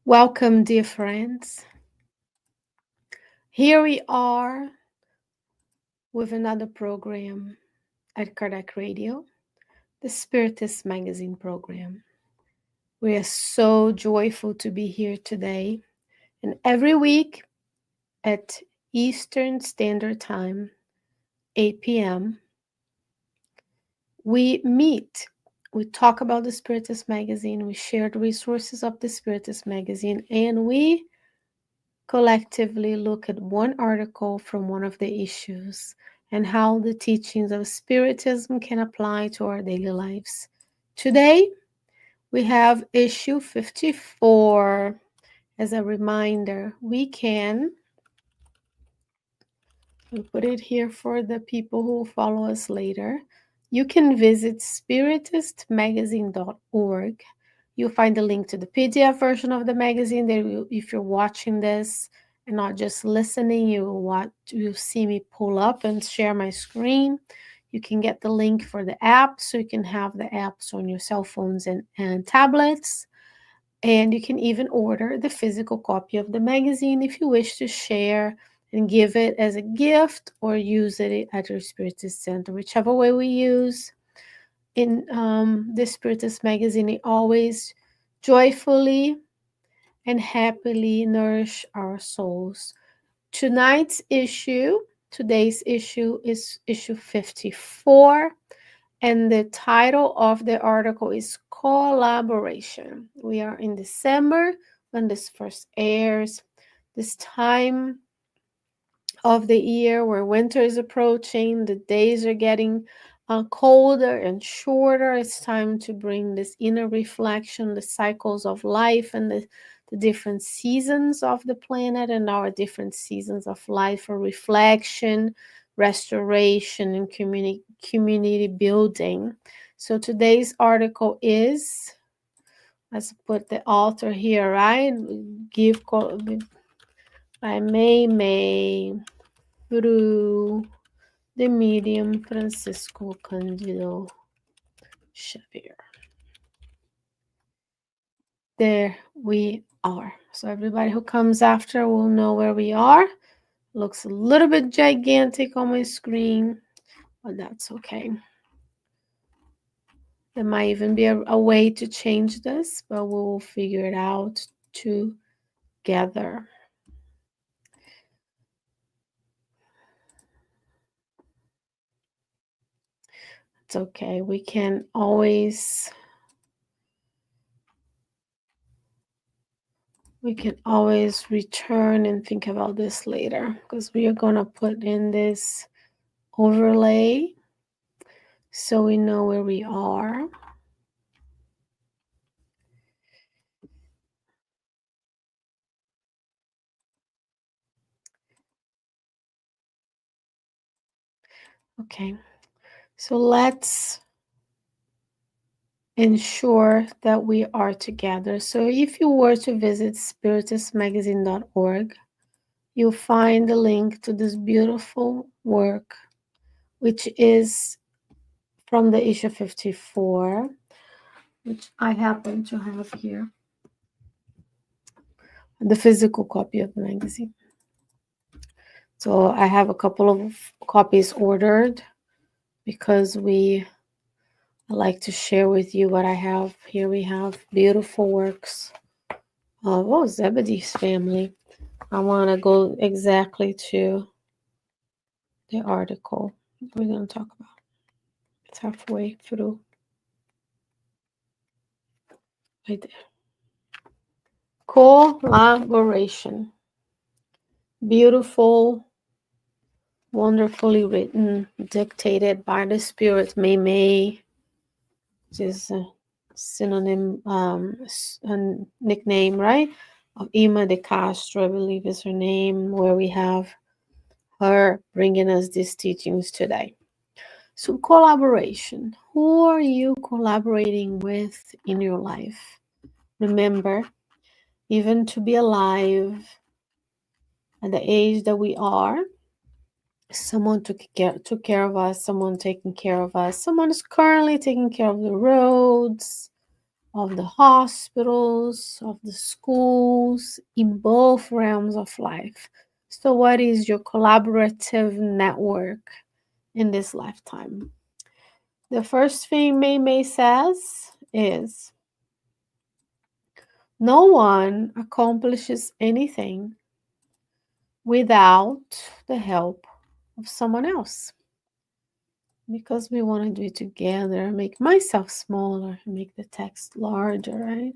Welcome, dear friends. Here we are with another program at Kardec Radio, the Spiritist Magazine program. We are so joyful to be here today. And every week at Eastern Standard Time, 8 p.m., we meet. We talk about the Spiritist Magazine. We share the resources of the Spiritist Magazine, and we collectively look at one article from one of the issues and how the teachings of Spiritism can apply to our daily lives. Today, we have issue 54. As a reminder, we put it here for the people who follow us later. You can visit spiritistmagazine.org. You'll find the link to the PDF version of the magazine there. If you're watching this and not just listening, you'll see me pull up and share my screen. You can get the link for the app, so you can have the apps on your cell phones and tablets. And you can even order the physical copy of the magazine if you wish to share and give it as a gift or use it at your Spiritist Center, whichever way we use. In the Spiritist Magazine, it always joyfully and happily nourish our souls. Today's issue is issue 54, and the title of the article is Collaboration. We are in December when this first airs. This time of the year where winter is approaching, the days are getting colder and shorter. It's time to bring this inner reflection, the cycles of life, and the different seasons of the planet and our different seasons of life for reflection, restoration, and community building. So today's article is, let's put the author here, right? By Meimei through the medium Francisco Candido Xavier. There we are. So everybody who comes after will know where we are. Looks a little bit gigantic on my screen, but that's okay. There might even be a way to change this, but we'll figure it out together. It's okay. We can always return and think about this later, because we are going to put in this overlay so we know where we are. Okay, so let's ensure that we are together. So if you were to visit spiritistmagazine.org, you'll find the link to this beautiful work, which is from the issue 54, which I happen to have here, the physical copy of the magazine. So I have a couple of copies ordered because I like to share with you what I have. Here we have beautiful works of Zebedee's family. I want to go exactly to the article we're going to talk about. It's halfway through. Right there. Collaboration. Beautiful, wonderfully written, dictated by the spirit Meimei, which is a synonym, a nickname, right? Of Ima de Castro, I believe is her name, where we have her bringing us these teachings today. So collaboration. Who are you collaborating with in your life? Remember, even to be alive at the age that we are, someone took care of us, someone taking care of us, someone is currently taking care of the roads of the hospitals, of the schools, in both realms of life. So, what is your collaborative network in this lifetime? The first thing Meimei says is no one accomplishes anything without the help of someone else. Because we want to do it together, make myself smaller, make the text larger, right?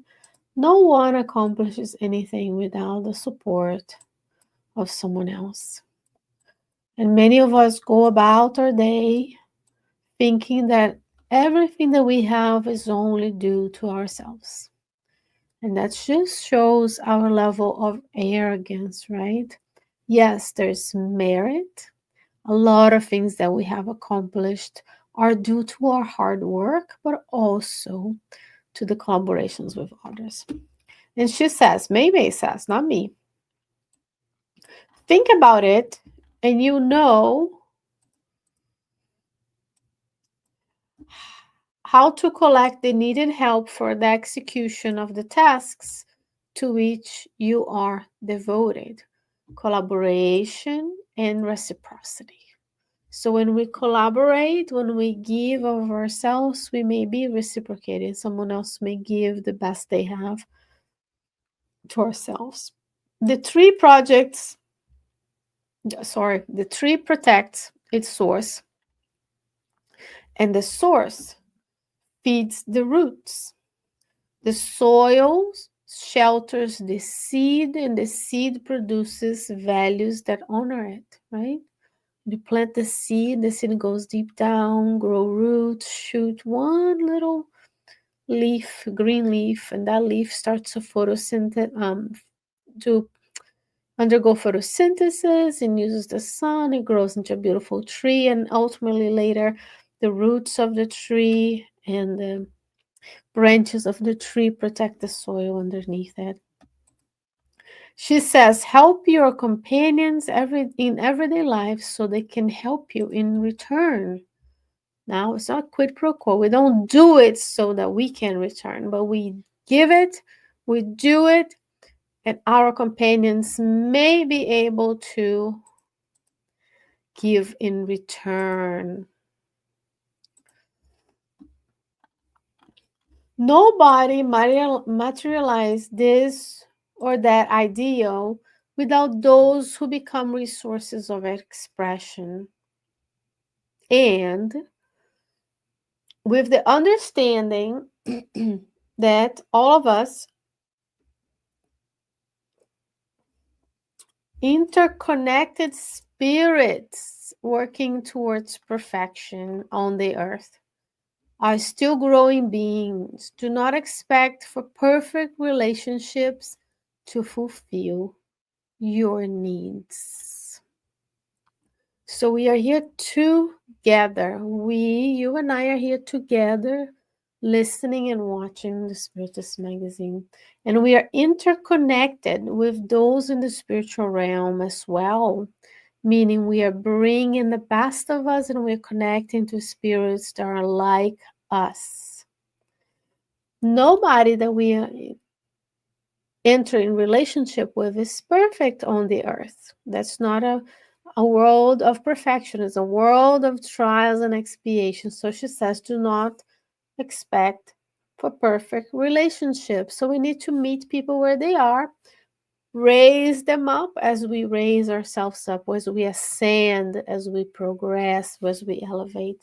No one accomplishes anything without the support of someone else. And many of us go about our day thinking that everything that we have is only due to ourselves. And that just shows our level of arrogance, right? Yes, there's merit. A lot of things that we have accomplished are due to our hard work, but also to the collaborations with others. And she says, Meimei says, not me, think about it and you know how to collect the needed help for the execution of the tasks to which you are devoted. Collaboration and reciprocity. So when we collaborate, when we give of ourselves, we may be reciprocated. Someone else may give the best they have to ourselves. The tree protects its source, and the source feeds the roots. The soil shelters the seed, and the seed produces values that honor it, right? You plant the seed goes deep down, grow roots, shoot one little leaf, green leaf, and that leaf starts to to undergo photosynthesis and uses the sun. It grows into a beautiful tree, and ultimately later, the roots of the tree and the branches of the tree protect the soil underneath it. She says, help your companions in everyday life so they can help you in return. Now, it's not quid pro quo. We don't do it so that we can return, but we give it, we do it, and our companions may be able to give in return. Nobody materialized this or that ideal without those who become resources of expression. And with the understanding that all of us interconnected spirits working towards perfection on the earth are still growing beings. Do not expect for perfect relationships to fulfill your needs. So we are here together. You and I are here together, listening and watching the Spiritist magazine. And we are interconnected with those in the spiritual realm as well, meaning we are bringing the best of us and we're connecting to spirits that are like us. Nobody that we enter in relationship with is perfect on the earth. That's not a world of perfection. It's a world of trials and expiations. So she says, do not expect for perfect relationships. So we need to meet people where they are, raise them up as we raise ourselves up, as we ascend, as we progress, as we elevate.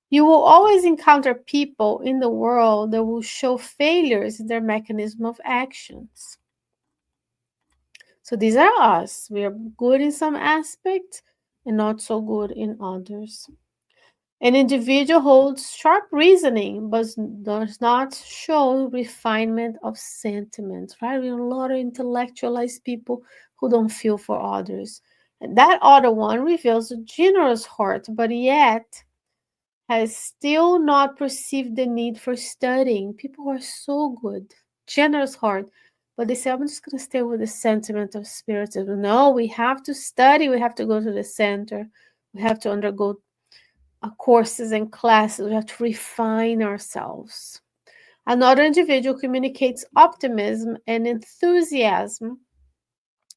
You will always encounter people in the world that will show failures in their mechanism of actions. So these are us. We are good in some aspects and not so good in others. An individual holds sharp reasoning but does not show refinement of sentiment, right? We have a lot of intellectualized people who don't feel for others. And that other one reveals a generous heart, but yet has still not perceived the need for studying. People are so good, generous heart, but they say, I'm just going to stay with the sentiment of spiritism. No, we have to study. We have to go to the center. We have to undergo courses and classes. We have to refine ourselves. Another individual communicates optimism and enthusiasm,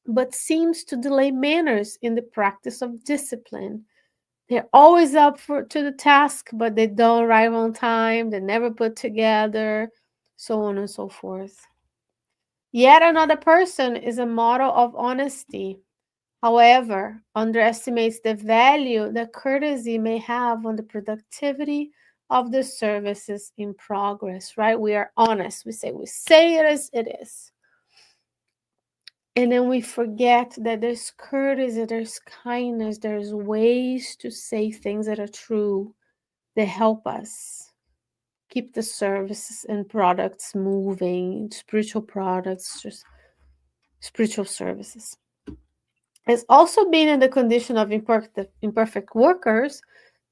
but seems to delay manners in the practice of discipline. They're always up to the task, but they don't arrive on time, they never put together, so on and so forth. Yet another person is a model of honesty, however, underestimates the value that courtesy may have on the productivity of the services in progress, right? We are honest. We say it as it is. And then we forget that there's courtesy, there's kindness, there's ways to say things that are true, that help us keep the services and products moving, spiritual products, just spiritual services. As also being in the condition of imperfect workers,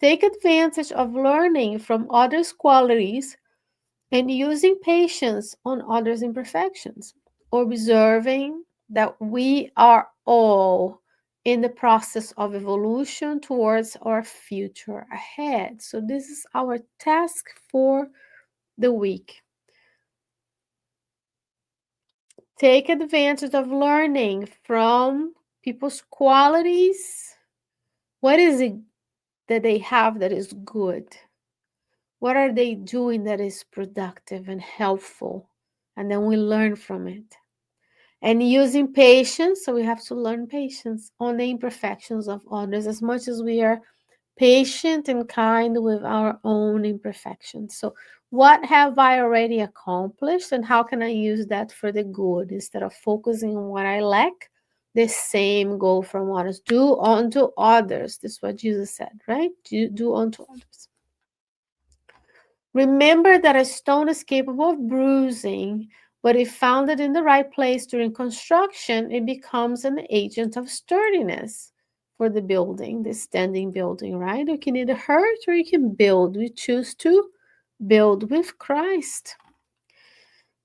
take advantage of learning from others' qualities and using patience on others' imperfections, observing that we are all in the process of evolution towards our future ahead. So, this is our task for the week. Take advantage of learning from people's qualities. What is it that they have that is good? What are they doing that is productive and helpful? And then we learn from it. And using patience, so we have to learn patience on the imperfections of others as much as we are patient and kind with our own imperfections. So, what have I already accomplished, and how can I use that for the good instead of focusing on what I lack? The same goal from others. Do unto others. This is what Jesus said, right? Do unto others. Remember that a stone is capable of bruising, but if founded in the right place during construction, it becomes an agent of sturdiness for the building, the standing building, right? You can either hurt or you can build. We choose to build with Christ.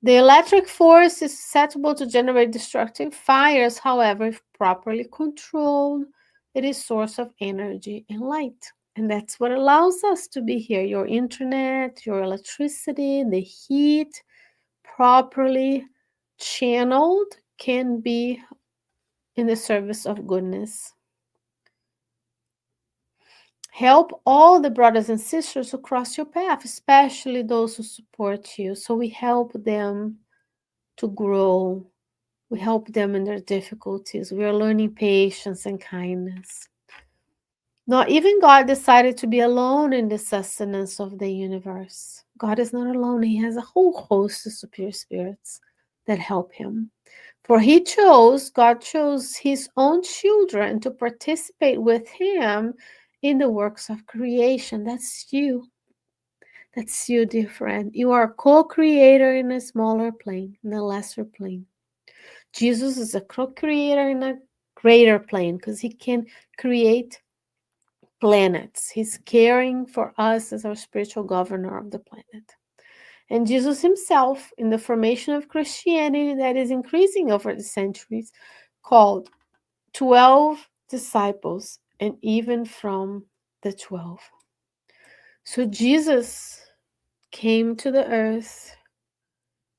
The electric force is susceptible to generate destructive fires. However, if properly controlled, it is source of energy and light. And that's what allows us to be here. Your internet, your electricity, the heat, properly channeled, can be in the service of goodness. Help all the brothers and sisters who cross your path, especially those who support you. So we help them to grow. We help them in their difficulties. We are learning patience and kindness. Not even God decided to be alone in the sustenance of the universe. God is not alone. He has a whole host of superior spirits that help him. For God chose his own children to participate with him in the works of creation. That's you. That's you, dear friend. You are a co-creator in a smaller plane, in a lesser plane. Jesus is a co-creator in a greater plane because he can create planets. He's caring for us as our spiritual governor of the planet. And Jesus himself, in the formation of Christianity that is increasing over the centuries, called 12 disciples, and even from the 12. So Jesus came to the earth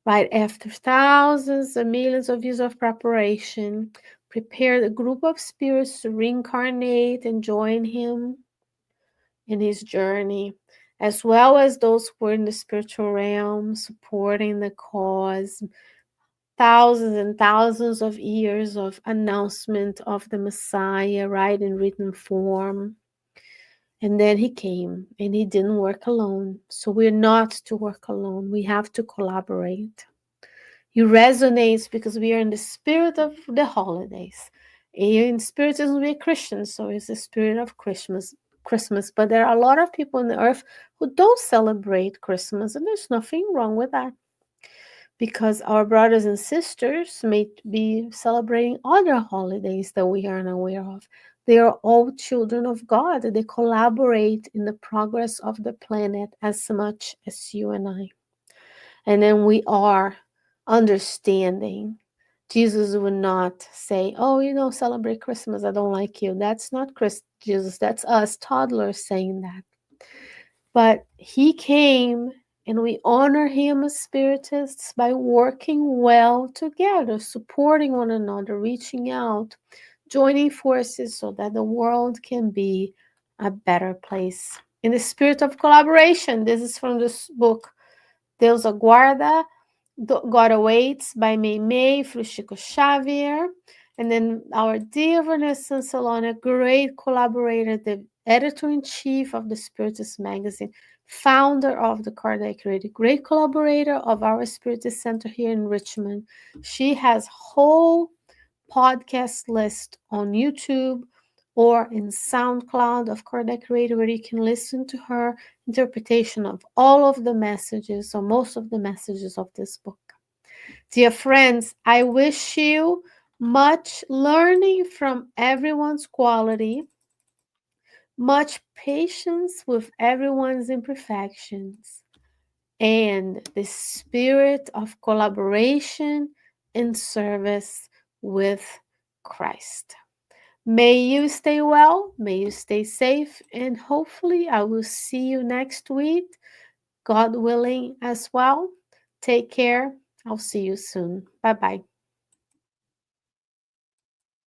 right after thousands and millions of years of preparation, prepared a group of spirits to reincarnate and join him in his journey, as well as those who were in the spiritual realm supporting the cause. Thousands and thousands of years of announcement of the Messiah, right, in written form. And then he came and he didn't work alone. So we're not to work alone. We have to collaborate. He resonates because we are in the spirit of the holidays. In Spiritism, we're Christians, so it's the spirit of Christmas. But there are a lot of people on the earth who don't celebrate Christmas, and there's nothing wrong with that. Because our brothers and sisters may be celebrating other holidays that we are unaware of. They are all children of God. They collaborate in the progress of the planet as much as you and I. And then we are understanding. Jesus would not say, oh, celebrate Christmas. I don't like you. That's not Jesus. That's us toddlers saying that. But he came And we honor him as spiritists by working well together, supporting one another, reaching out, joining forces so that the world can be a better place. In the spirit of collaboration, this is from this book, Deus Aguarda, God Awaits by Meimei, through Xavier. And then our dear Vanessa Salon, a great collaborator, the editor-in-chief of the Spiritist magazine, founder of the Kardec Radio, great collaborator of our Spiritist Center here in Richmond. She has whole podcast list on YouTube or in SoundCloud of Kardec Radio, where you can listen to her interpretation of all of the messages or most of the messages of this book. Dear friends, I wish you much learning from everyone's quality, much patience with everyone's imperfections, and the spirit of collaboration and service with Christ. May you stay well, may you stay safe, and hopefully I will see you next week, God willing as well. Take care. I'll see you soon. Bye bye.